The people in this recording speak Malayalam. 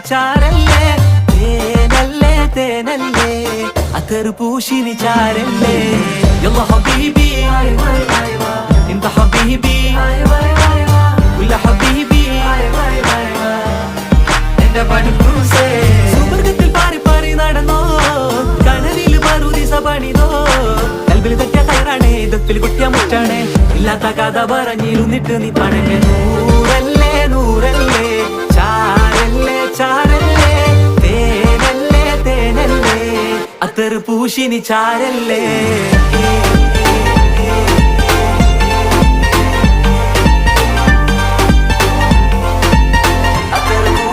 ചാരല്ലേ തേനല്ലേ തേനല്ലേ അത്തർ പൂശിനി ചാരല്ലേ യല്ലാ ഹബീബി انت حبيبي كل حبيبي എന്റെ പടുക്കൂസേ സുവർഗത്തിൽ പാറി പാറി നടന്നോ കനവിൽ പറുദിസ പണിതോ കൽബിൽ തെറ്റിയ കയറാണേ ഇതത്തിൽ കുട്ടിയ മുറ്റാണേ ഇല്ലാത്ത കഥ പറഞ്ഞിരുന്നിട്ട് നീ പണങ്ങ നൂറല്ലേ നൂറല്ലേ ചാരല്ലേ ചാരല്ലേ തേനല്ലേ തേനല്ലേ അത്തർ പൂശിനി ചാരല്ലേ